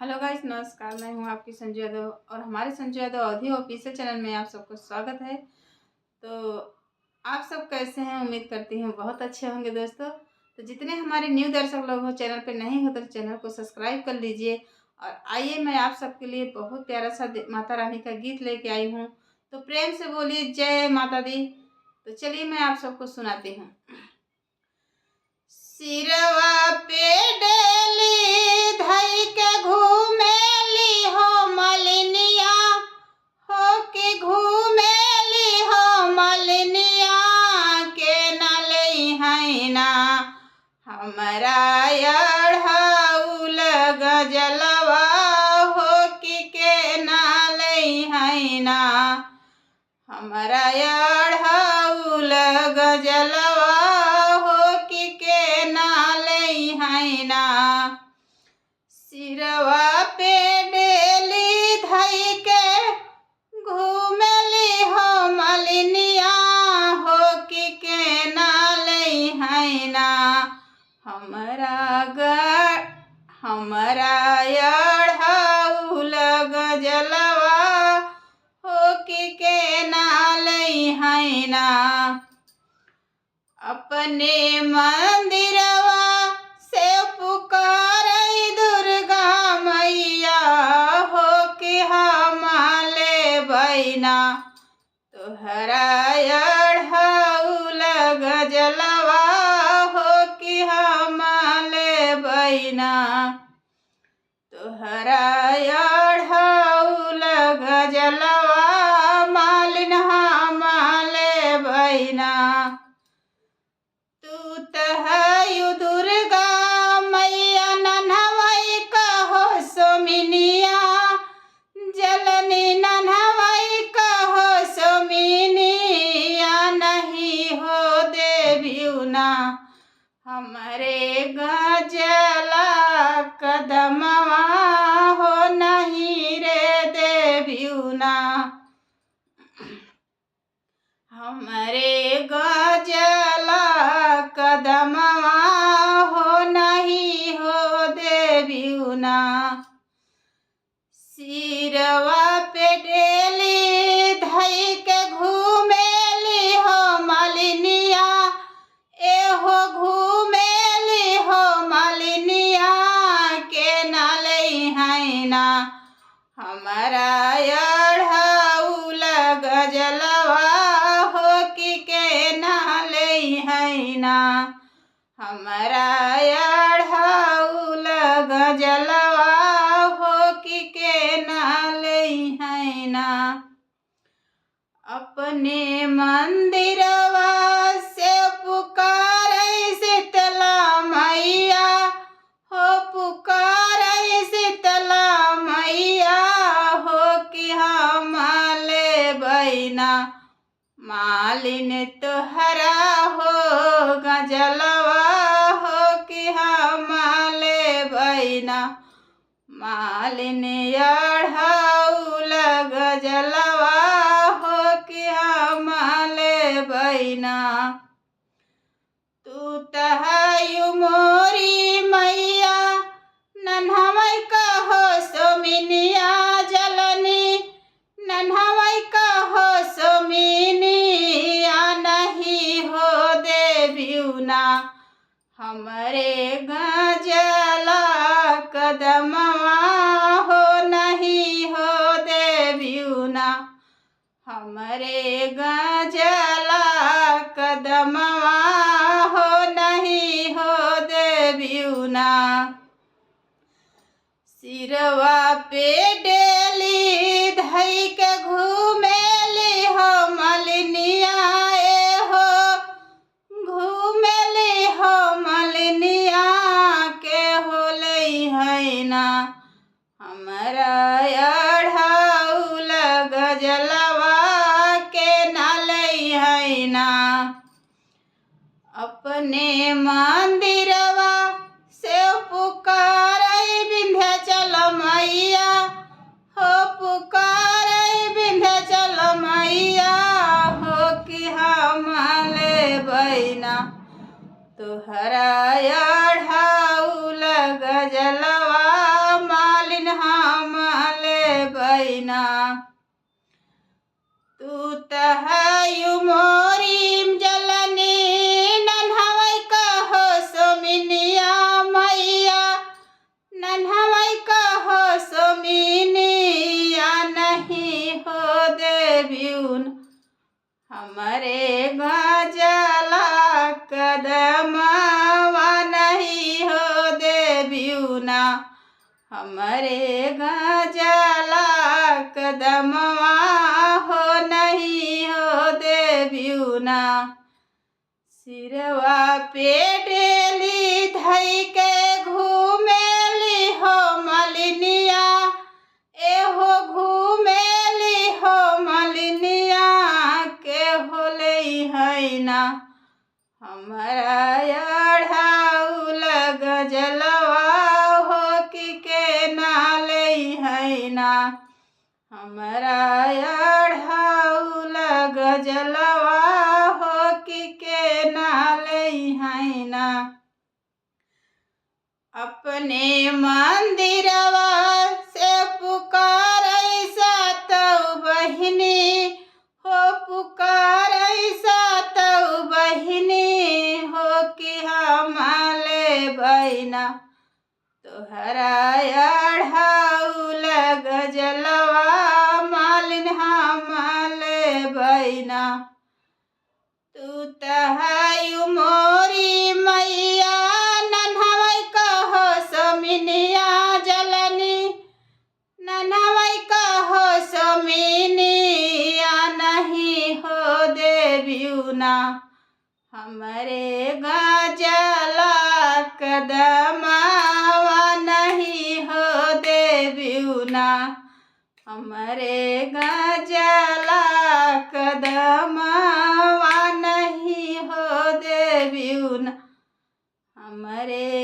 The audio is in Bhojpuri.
हेलो गाइस, नमस्कार। मैं हूं आपकी संजू यादव और हमारे संजू यादव अवधी ऑफिशियल चैनल में आप सबको स्वागत है। तो आप सब कैसे हैं? उम्मीद करती हूँ बहुत अच्छे होंगे दोस्तों। तो जितने हमारे न्यू दर्शक लोग हो चैनल पे नहीं हो तो चैनल को सब्सक्राइब कर लीजिए। और आइए, मैं आप सबके लिए बहुत प्यारा सा माता रानी का गीत लेके आई हूँ। तो प्रेम से बोलिए जय माता दी। तो चलिए मैं आप सबको सुनाती हूँ। सिरवा पे डेली धई के घूमेली हो मलिनिया, हो के घूमेली हो मलिनिया के नलई है ना हमरा अढ़ाउल गजलवा, हो के नालई है ना हमरा अढ़ाउल गजलवा, सिरवा पे डेली धई के घूमेली हो मलिनिया, हो के नालई है ना हमरा अढ़ाउल गजलवा, हो के नालई है ना अपने मंदिरवा से पुकार दुर्गा मैया, हो के हमाले बैना तोहरा अढ़ाउल गजलवा, हो के हमाले बैना तोहरा अढ़ाउल गजलवा, मालिन हमाले बैना तू तहयु दुर्गा मैया नन्हवई कहो सोमिनिया, जलनी नन्हवई कहो सोमिनिया नहीं हो देवियुना हमरे गजला कदमवा, हो नहीं रे देवियुना हमरे गजला कदमवा, हो नहीं हो देवियुना सिरवा पे डेली धई के घूमेली हो मलिनिया, एहो घूमेली हो मलिनिया के नालई है ना हमारा अढ़ाउल गजलवा, हो के नालई है ना हमरा अढ़ाउल गजलवा, हो के नालई है ना अपने मंदिरवा से पुकार शीतला मैया, हो पुकार शीतला मैया, हो कि हमाले बैना मालिन तोहरा हो गजलवा, हो कि हमाले बैना मालिन अढ़ाउल गजलवा, हो कि हमाले बैना तू तहयु मोरी मैया नन्हवई कहो सोमिनिया, जलनी नन्हवई कहो सोमिनिया नहीं हो देवियुना हमरे गजला कदमवा, हो नहीं हो देवियुना हमरे गजला कदमवा, हो नहीं हो देवियुना सिरवा पे डेली धई के घूमेली हो मलिनिया, हो घूमेली हो मलिनिया के होलई है ना हमरा अढ़ाउल गजलवा, के नालई है ना अपने मंदिरवा से पुकार विंध्याचल मैया, हो पुकार विंध्याचल मैया, हो कि हमाले बैना तोहरा अढ़ाउल गजलवा, मालिन हमरे गजला कदमवा नहीं हो देबियुना, हमरे गजला कदमवा हो नहीं हो देबियुना। सिरवा पे डेली धई के घूमेली हो मलिनिया, एहो घूमेली हो मलिनिया के होले है ना। हमारा अढ़ाउल गजलवा हो के नाले है ना, हमारा अढ़ाउल गजलवा हो के नाले है ना। अपने मंदिरवा से पुकारई सातौ बहिनी हो, पुकारई सातौ बहिनी हो कि हमाले बहिना। तोहरा अढ़ाउल गजलवा मालिन हमाले बहिना। तू तहायु मोरी मैया नन्हवै कहो सोमिनिया जलनी, नन्हवै कहो सोमिनिया नहीं हो देबियुना। हमरे गजला कदमवा नहीं हो देबियुना, हमरे गजला कदमवा नहीं हो देबियुना, हमरे